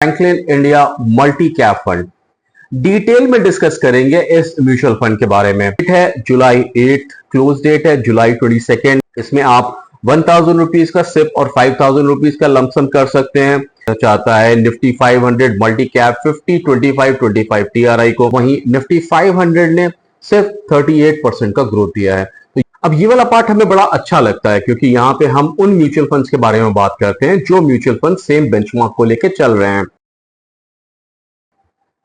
Franklin India multi cap fund detail में discuss करेंगे इस म्यूचुअल फंड के बारे में। डेट है जुलाई 8, क्लोज डेट है जुलाई 22। इसमें आप 1000 रुपीज का सिप और 5000 रुपीज का लमसम कर सकते हैं। चाहता है निफ्टी 500 मल्टी कैप 50-25-25 टीआरआई को, वहीं निफ्टी 500 ने सिर्फ 38% का ग्रोथ दिया है। तो अब ये वाला पार्ट हमें बड़ा अच्छा लगता है क्योंकि यहाँ पे हम उन म्यूचुअल फंड्स के बारे में बात करते हैं जो म्यूचुअल फंड सेम बेंचमार्क को लेकर चल रहे हैं।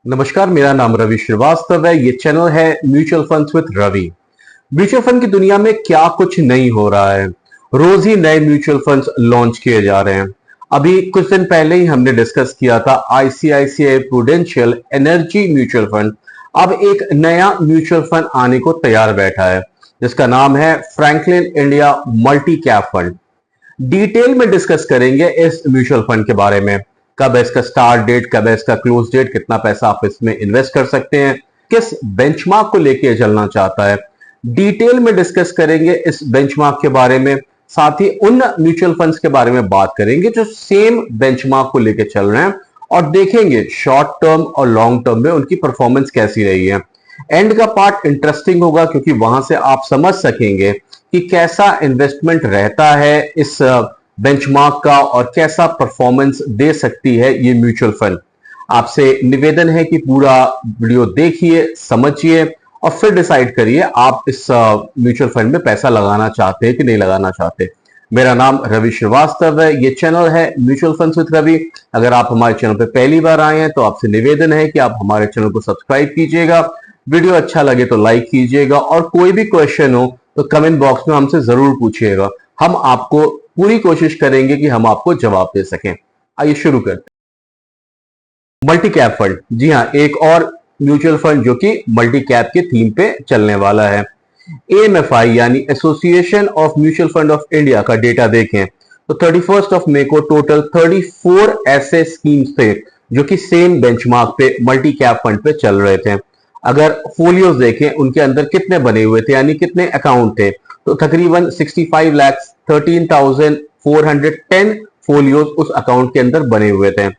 नमस्कार, मेरा नाम रवि श्रीवास्तव है। ये चैनल है mutual funds with Ravi. Mutual fund की दुनिया में क्या कुछ नहीं हो रहा है, रोज ही नए म्यूचुअल फंड्स लॉन्च किए जा रहे हैं। अभी कुछ दिन पहले ही हमने डिस्कस किया था ICICI prudential energy mutual fund. अब एक नया म्यूचुअल फंड आने को तैयार बैठा है जिसका नाम है Franklin India multi cap fund. Detail में डिस्कस करेंगे इस म्यूचुअल फंड के बारे में। कब है इसका स्टार्ट डेट, कब है इसका क्लोज डेट, कितना पैसा आप इसमें इन्वेस्ट कर सकते हैं, किस बेंचमार्क को लेके चलना चाहता है। डिटेल में डिस्कस करेंगे इस बेंचमार्क के बारे में। साथ ही उन म्यूचुअल फंड्स के बारे में बात करेंगे जो सेम बेंचमार्क को लेके चल रहे हैं और देखेंगे शॉर्ट टर्म और लॉन्ग टर्म में उनकी परफॉर्मेंस कैसी रही है। एंड का पार्ट इंटरेस्टिंग होगा क्योंकि वहां से आप समझ सकेंगे कि कैसा इन्वेस्टमेंट रहता है इस बेंचमार्क का और कैसा परफॉर्मेंस दे सकती है ये म्यूचुअल फंड। आपसे निवेदन है कि पूरा वीडियो देखिए, समझिए और फिर डिसाइड करिए आप इस म्यूचुअल फंड में पैसा लगाना चाहते हैं कि नहीं लगाना चाहते। मेरा नाम रवि श्रीवास्तव है। ये चैनल है म्यूचुअल फंड्स विद रवि। अगर आप हमारे चैनल पर पहली बार आए हैं तो आपसे निवेदन है कि आप हमारे चैनल को सब्सक्राइब कीजिएगा, वीडियो अच्छा लगे तो लाइक कीजिएगा और कोई भी क्वेश्चन हो तो कमेंट बॉक्स में हमसे जरूर पूछिएगा। हम आपको पूरी कोशिश करेंगे कि हम आपको जवाब दे सकें। आइए शुरू करते हैं। मल्टी कैप फंड, जी हाँ, एक और म्यूचुअल फंड जो कि मल्टी कैप के थीम पे चलने वाला है। एएमएफआई यानी association of mutual fund of India का डेटा देखें तो 31 मई को टोटल 34 ऐसे स्कीम्स थे जो कि सेम बेंचमार्क पे मल्टी कैप फंड पे चल रहे थे। अगर फोलियोज देखें उनके अंदर कितने बने हुए थे यानी कितने अकाउंट थे तो तकरीबन 65,13,410 फोलियोज उस अकाउंट के अंदर बने हुए थे।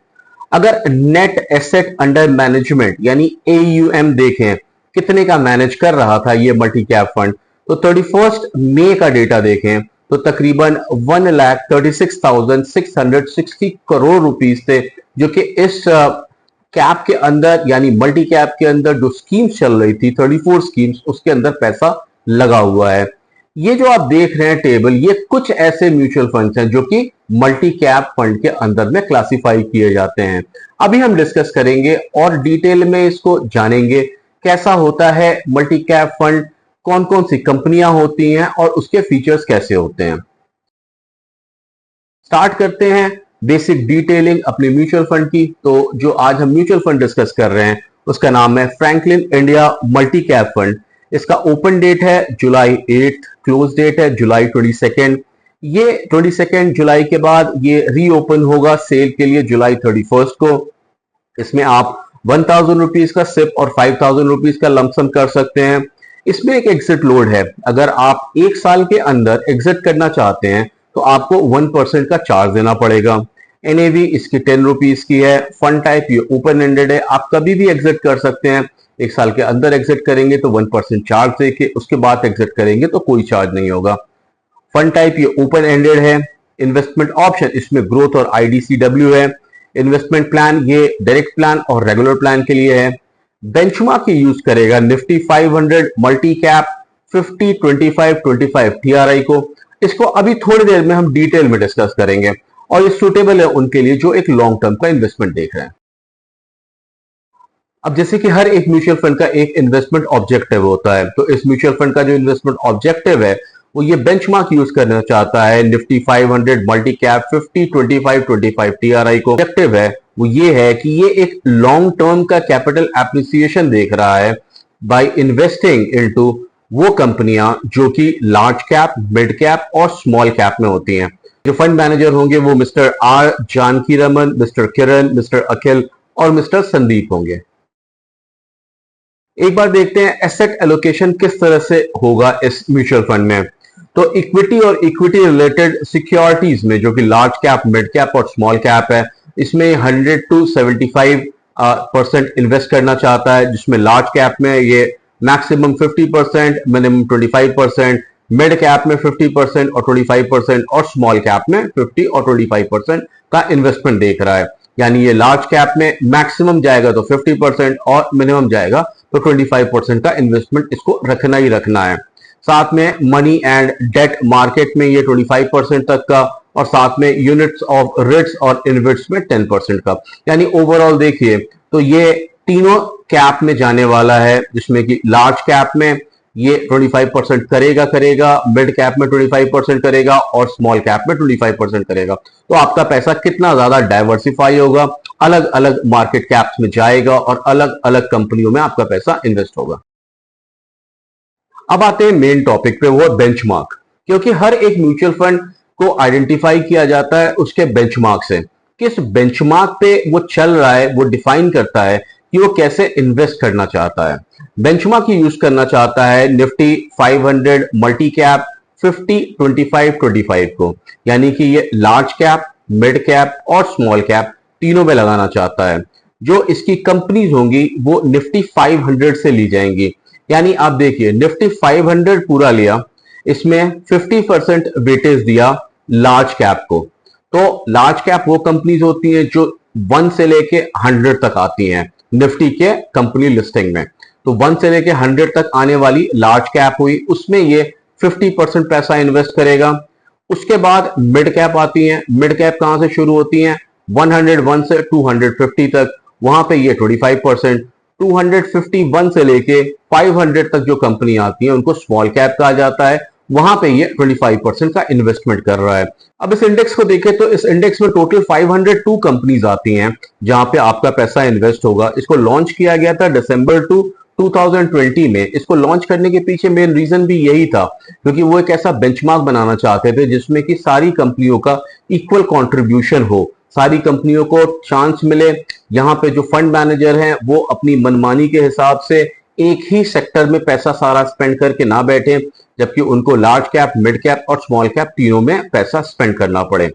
अगर नेट एसेट अंडर मैनेजमेंट यानी एयूएम देखें कितने का मैनेज कर रहा था ये मल्टी कैप फंड तो 31 मई का डेटा देखें तो तकरीबन 1,36,660 करोड़ रुपीस थे जो कि इस कैप के अंदर यानी मल्टी कैप के अंदर जो स्कीम्स चल रही थी 34 स्कीम्स उसके अंदर पैसा लगा हुआ है। ये जो आप देख रहे हैं टेबल, ये कुछ ऐसे म्यूचुअल फंड्स हैं जो कि मल्टी कैप फंड के अंदर में क्लासिफाई किए जाते हैं। अभी हम डिस्कस करेंगे और डिटेल में इसको जानेंगे कैसा होता है मल्टी कैप फंड, कौन कौन सी कंपनियां होती हैं और उसके फीचर्स कैसे होते हैं। स्टार्ट करते हैं बेसिक डिटेलिंग अपने म्यूचुअल फंड की। तो जो आज हम म्यूचुअल फंड डिस्कस कर रहे हैं उसका नाम है Franklin India multi cap fund. इसका ओपन डेट है जुलाई 8, क्लोज डेट है जुलाई 22। ये 22 जुलाई के बाद ये रीओपन होगा सेल के लिए जुलाई 31 को। इसमें आप 1000 रुपीज का सिप और 5000 रुपीज का लमसम कर सकते हैं। इसमें एक एग्जिट लोड है। अगर आप एक साल के अंदर एग्जिट करना चाहते हैं तो आपको 1% का चार्ज देना पड़ेगा। एनएवी इसकी 10 रुपीज की है। फंड टाइप ये ओपन एंडेड है, आप कभी भी एग्जिट कर सकते हैं। एक साल के अंदर एग्जिट करेंगे तो 1% चार्ज देके उसके बाद एग्जिट करेंगे तो कोई चार्ज नहीं होगा। फंड टाइप ये ओपन एंडेड है। इन्वेस्टमेंट ऑप्शन इसमें ग्रोथ और आईडीसीडब्ल्यू है। इन्वेस्टमेंट प्लान ये डायरेक्ट प्लान और रेगुलर प्लान के लिए है। बेंचमार्क ये यूज करेगा निफ्टी 500 मल्टी कैप 50-25-25 टीआरआई को। इसको अभी थोड़ी देर में हम डिटेल में डिस्कस करेंगे और ये सूटेबल है उनके लिए जो एक लॉन्ग टर्म का इन्वेस्टमेंट देख रहे हैं। अब जैसे कि हर एक म्यूचुअल फंड का एक इन्वेस्टमेंट ऑब्जेक्टिव होता है, तो इस म्यूचुअल फंड का जो इन्वेस्टमेंट ऑब्जेक्टिव है वो ये बेंचमार्क यूज करना चाहता है निफ्टी 500 मल्टी कैप 50-25-25 टीआरआई को। ऑब्जेक्टिव है वो ये है कि ये एक लॉन्ग टर्म का कैपिटल एप्रिसिएशन देख रहा है बाय इन्वेस्टिंग इनटू वो कंपनियां जो कि लार्ज कैप, मिड कैप और स्मॉल कैप में होती हैं। जो फंड मैनेजर होंगे वो mister R Janaki Raman, mister Kiran, mister Akhil और मिस्टर संदीप होंगे। एक बार देखते हैं एसेट एलोकेशन किस तरह से होगा इस म्यूचुअल फंड में। तो इक्विटी और इक्विटी रिलेटेड सिक्योरिटीज में जो कि लार्ज कैप, मिड कैप और स्मॉल कैप है, इसमें 100 to 75% इन्वेस्ट करना चाहता है, जिसमें लार्ज कैप में ये मैक्सिमम 50%, मिनिमम 25%, मिड कैप में 50% और 25% और स्मॉल कैप में 50 और 25% का इन्वेस्टमेंट देख रहा है। यानी ये लार्ज कैप में मैक्सिमम जाएगा तो 50% और मिनिमम जाएगा तो 25% का इन्वेस्टमेंट इसको रखना ही रखना है। साथ में मनी एंड डेट मार्केट में ये 25% तक का, और साथ में यूनिट्स ऑफ रिट्स और इन्वेट्स में 10% का। यानी ओवरऑल देखिए तो ये तीनों कैप में जाने वाला है, जिसमें कि लार्ज कैप में ये 25% करेगा, मिड कैप में 25% करेगा और स्मॉल कैप में 25% करेगा। तो आपका पैसा कितना ज्यादा डाइवर्सिफाई होगा, अलग अलग मार्केट कैप्स में जाएगा और अलग अलग कंपनियों में आपका पैसा इन्वेस्ट होगा। अब आते हैं मेन टॉपिक पे, वो है बेंचमार्क। क्योंकि हर एक म्यूचुअल फंड को आइडेंटिफाई किया जाता है उसके बेंचमार्क से। किस बेंचमार्क पे वो चल रहा है वो डिफाइन करता है कि वो कैसे इन्वेस्ट करना चाहता है। बेंचमार्क यूज करना चाहता है निफ्टी 500 मल्टी कैप 50 25 25 को, यानी कि ये लार्ज कैप, मिड कैप और स्मॉल कैप तीनों में लगाना चाहता है। जो इसकी कंपनीज होंगी वो निफ्टी 500 से ली जाएंगी। यानी आप देखिए निफ्टी 500 पूरा लिया, इसमें 50% वेटेज दिया लार्ज कैप को। तो लार्ज कैप वो कंपनीज होती हैं जो 1 से लेके 100 तक आती हैं निफ्टी के कंपनी लिस्टिंग में। तो 1 से लेके 100 तक आने वाली लार्ज कैप हुई, उसमें ये 50% पैसा इन्वेस्ट करेगा। उसके बाद मिड कैप आती है। मिड कैप कहां से शुरू होती है? 101 से 250 तक, वहां पे ये 25%। 251 से लेके 500 तक जो कंपनी आती है उनको स्मॉल कैप कहा जाता है, वहां पे ये 25% का इन्वेस्टमेंट कर रहा है। अब इस इंडेक्स को देखें तो इस इंडेक्स में टोटल 502 कंपनीज आती हैं जहां पे आपका पैसा इन्वेस्ट होगा। इसको लॉन्च किया गया था दिसंबर 2020 में। इसको लॉन्च करने के पीछे मेन रीजन भी यही था, क्योंकि वो एक ऐसा बेंचमार्क बनाना चाहते थे जिसमें कि सारी कंपनियों का इक्वल कंट्रीब्यूशन हो, सारी कंपनियों को चांस मिले। यहाँ पे जो फंड मैनेजर हैं वो अपनी मनमानी के हिसाब से एक ही सेक्टर में पैसा सारा स्पेंड करके ना बैठे, जबकि उनको लार्ज कैप, मिड कैप और स्मॉल कैप तीनों में पैसा स्पेंड करना पड़े।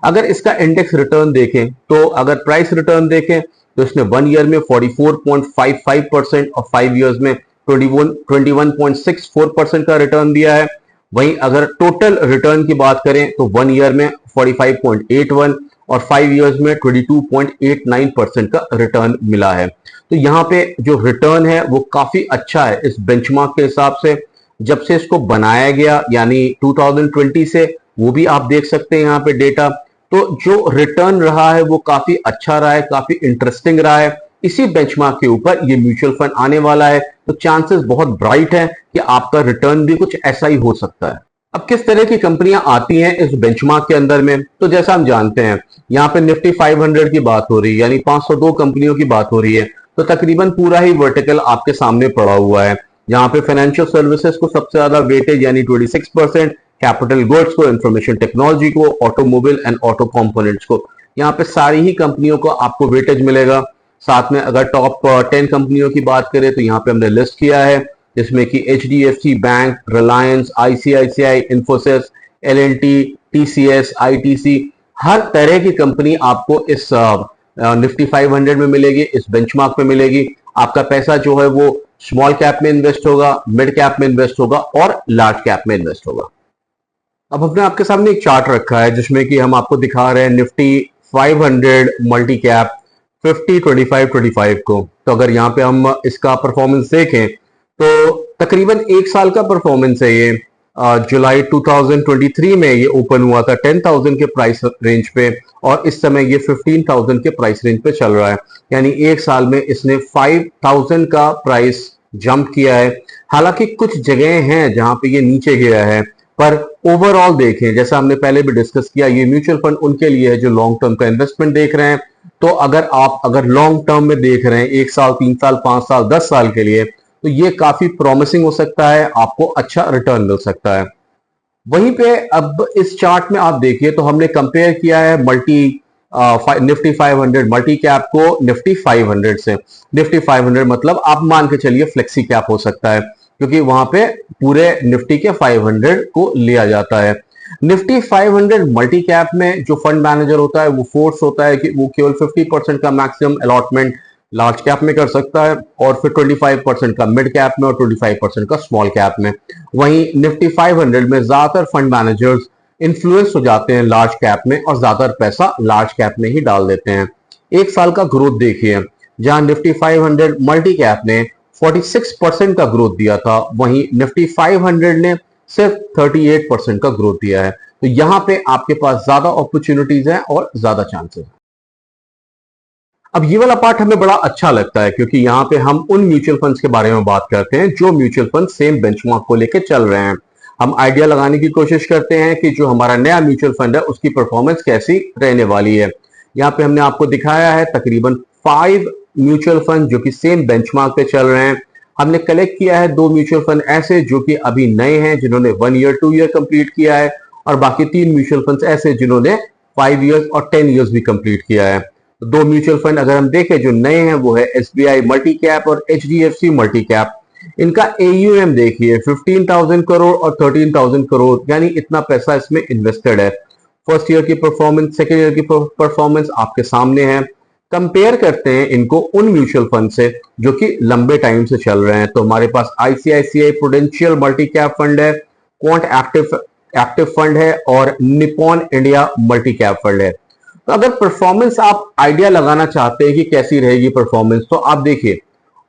अगर इसका इंडेक्स रिटर्न देखें तो अगर प्राइस रिटर्न देखें तो इसने 1 ईयर में 44.55% और 5 ईयर्स में 21.64% का रिटर्न दिया है। वहीं अगर टोटल रिटर्न की बात करें तो 1 ईयर में 45.81 और 5 ईयर्स में 22.89% का रिटर्न मिला है। तो यहाँ पे जो रिटर्न है वो काफी अच्छा है इस बेंचमार्क के हिसाब से। जब से इसको बनाया गया यानी 2020 से, वो भी आप देख सकते हैं यहाँ पे डेटा। तो जो रिटर्न रहा है वो काफी अच्छा रहा है, काफी इंटरेस्टिंग रहा है। इसी बेंचमार्क के ऊपर ये म्यूचुअल फंड आने वाला है, तो चांसेस बहुत ब्राइट है कि आपका रिटर्न भी कुछ ऐसा ही हो सकता है। अब किस तरह की कंपनियां आती हैं इस बेंचमार्क के अंदर में, तो जैसा हम जानते हैं यहाँ पे निफ्टी 500 की बात हो रही है, यानी 502 कंपनियों की बात हो रही है। तो तकरीबन पूरा ही वर्टिकल आपके सामने पड़ा हुआ है। यहाँ पे फाइनेंशियल सर्विसेज को सबसे ज्यादा वेटेज यानी 26%, कैपिटल गुड्स को, इंफॉर्मेशन टेक्नोलॉजी को, ऑटोमोबाइल एंड ऑटो कंपोनेंट्स को, यहाँ पे सारी ही कंपनियों को आपको वेटेज मिलेगा। साथ में अगर टॉप 10 कंपनियों की बात करें तो यहाँ पे हमने लिस्ट किया है, जिसमें कि HDFC bank, Reliance, ICICI, Infosys, LNT, TCS, ITC, हर तरह की कंपनी आपको इस निफ्टी 500 में मिलेगी, इस बेंचमार्क में मिलेगी। आपका पैसा जो है वो स्मॉल कैप में इन्वेस्ट होगा, मिड कैप में इन्वेस्ट होगा और लार्ज कैप में इन्वेस्ट होगा। अब हमने आपके सामने एक चार्ट रखा है जिसमें कि हम आपको दिखा रहे हैं निफ्टी 500 मल्टी कैप 50 25 25 को। तो अगर यहाँ पे हम इसका परफॉर्मेंस देखें तो तकरीबन 1 साल का परफॉर्मेंस है ये। जुलाई 2023 में ये ओपन हुआ था 10,000 के प्राइस रेंज पे और इस समय ये 15,000 के प्राइस रेंज पे चल रहा है। यानी 1 साल में इसने 5,000 का प्राइस जंप किया है। हालांकि कुछ जगह हैं जहां पे ये नीचे गया है, पर ओवरऑल देखें, जैसा हमने पहले भी डिस्कस किया, ये म्यूचुअल फंड उनके लिए है जो लॉन्ग टर्म का इन्वेस्टमेंट देख रहे हैं। तो अगर लॉन्ग टर्म में देख रहे हैं 1 साल, 3 साल, 5 साल, 10 साल के लिए, तो ये काफी प्रॉमिसिंग हो सकता है, आपको अच्छा रिटर्न मिल सकता है। वहीं पे अब इस चार्ट में आप देखिए तो हमने कंपेयर किया है निफ्टी 500 मल्टी कैप को निफ्टी 500 से। निफ्टी 500 मतलब आप मान के चलिए फ्लेक्सी कैप हो सकता है, क्योंकि वहां पे पूरे निफ्टी के 500 को लिया जाता है। निफ्टी 500 मल्टी कैप में जो फंड मैनेजर होता है वो फोर्स होता है कि वो केवल 50% का मैक्सिमम अलॉटमेंट लार्ज कैप में कर सकता है और फिर 25% का मिड कैप में और 25% का स्मॉल कैप में। वहीं निफ्टी 500 में ज्यादातर फंड मैनेजर्स इन्फ्लुएंस हो जाते हैं लार्ज कैप में और ज्यादातर पैसा लार्ज कैप में ही डाल देते हैं। एक साल का ग्रोथ देखिए, जहां निफ्टी 500 मल्टी कैप ने 46% का ग्रोथ दिया था, वहीं निफ्टी 500 ने सिर्फ 38% का ग्रोथ दिया है। तो यहां पे आपके पास ज्यादा अपॉर्चुनिटीज हैं और ज्यादा चांसेस। अब ये वाला पार्ट हमें बड़ा अच्छा लगता है क्योंकि यहाँ पे हम उन म्यूचुअल फंड्स के बारे में बात करते हैं जो म्यूचुअल फंड सेम बेंचमार्क को लेकर चल रहे हैं। हम आइडिया लगाने की कोशिश करते हैं कि जो हमारा नया म्यूचुअल फंड है उसकी परफॉर्मेंस कैसी रहने वाली है। यहाँ पे हमने आपको दिखाया है तकरीबन 5 म्यूचुअल फंड जो कि सेम बेंचमार्क पे चल रहे हैं। हमने कलेक्ट किया है 2 म्यूचुअल फंड ऐसे जो कि अभी नए हैं, जिन्होंने 1 ईयर 2 ईयर कंप्लीट किया है, और बाकी 3 म्यूचुअल फंड ऐसे जिन्होंने 5 ईयर्स और 10 ईयर्स भी कंप्लीट किया है। 2 म्यूचुअल फंड अगर हम देखें जो नए हैं वो है SBI मल्टी कैप और HDFC मल्टी कैप। इनका AUM देखिए 15,000 करोड़ और 13,000 करोड़, यानी इतना पैसा इसमें इन्वेस्टेड है। फर्स्ट ईयर की परफॉर्मेंस, सेकेंड ईयर की परफॉर्मेंस आपके सामने है। कंपेयर करते हैं इनको उन म्यूचुअल फंड से जो कि लंबे टाइम से चल रहे हैं। तो हमारे पास ICICI prudential multi cap fund है, क्वांट एक्टिव फंड है और Nippon India multi cap fund है। तो अगर परफॉर्मेंस आप आइडिया लगाना चाहते हैं कि कैसी रहेगी परफॉर्मेंस, तो आप देखिए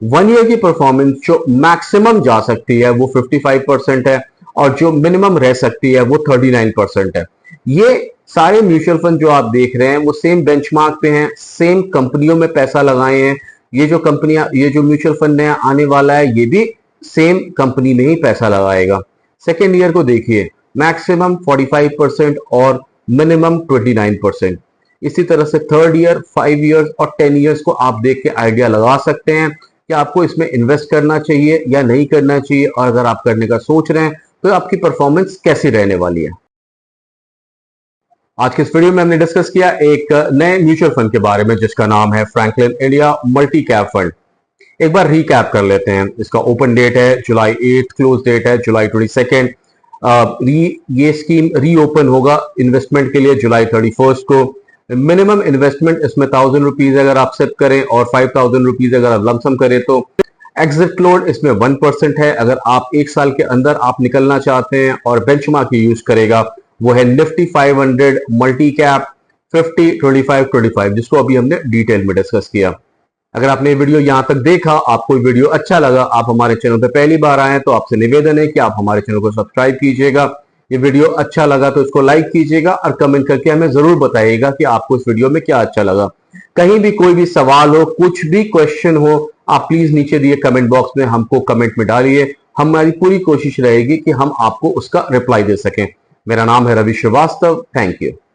1 ईयर की परफॉर्मेंस जो मैक्सिमम जा सकती है वो 55% है और जो मिनिमम रह सकती है वो 39% है। ये सारे म्यूचुअल फंड जो आप देख रहे हैं वो सेम बेंचमार्क पे हैं, सेम कंपनियों में पैसा लगाए हैं। ये जो कंपनियां, ये जो म्यूचुअल फंड नया आने वाला है ये भी सेम कंपनी में ही पैसा लगाएगा। सेकेंड ईयर को देखिए मैक्सिमम 45% और मिनिमम 29%। इसी तरह से थर्ड ईयर, 5 ईयर्स और 10 ईयर्स को आप देख के आइडिया लगा सकते हैं कि आपको इसमें इन्वेस्ट करना चाहिए या नहीं करना चाहिए, और अगर आप करने का सोच रहे हैं तो आपकी परफॉर्मेंस कैसी रहने वाली है। आज के इस वीडियो में हमने डिस्कस किया एक नए म्यूचुअल फंड के बारे में जिसका नाम है Franklin India multi cap fund. एक बार रिकैप कर लेते हैं। इसका ओपन डेट है जुलाई 8, क्लोज डेट है जुलाई 22। ये स्कीम रीओपन होगा इन्वेस्टमेंट के लिए जुलाई 31 को। मिनिमम इन्वेस्टमेंट इसमें 1000 रुपीज अगर आप सेट करें और 5000 रुपीज अगर आप लमसम करें तो एग्जिट लोड इसमें 1% है। अगर आप 1 साल के अंदर आप निकलना चाहते हैं और बेंचमार्क यूज करेगा वो है निफ्टी 500 मल्टी कैप 50 25 25, जिसको अभी हमने डिटेल में डिस्कस किया। अगर आपने वीडियो यहां तक देखा, आपको वीडियो अच्छा लगा, आप हमारे चैनल पर पहली बार आए तो आपसे निवेदन है कि आप हमारे चैनल को सब्सक्राइब कीजिएगा। ये वीडियो अच्छा लगा तो इसको लाइक कीजिएगा और कमेंट करके हमें जरूर बताइएगा कि आपको इस वीडियो में क्या अच्छा लगा। कहीं भी कोई भी सवाल हो, कुछ भी क्वेश्चन हो, आप प्लीज नीचे दिए कमेंट बॉक्स में हमको कमेंट में डालिए। हमारी पूरी कोशिश रहेगी कि हम आपको उसका रिप्लाई दे सकें। मेरा नाम है रवि श्रीवास्तव। Thank you.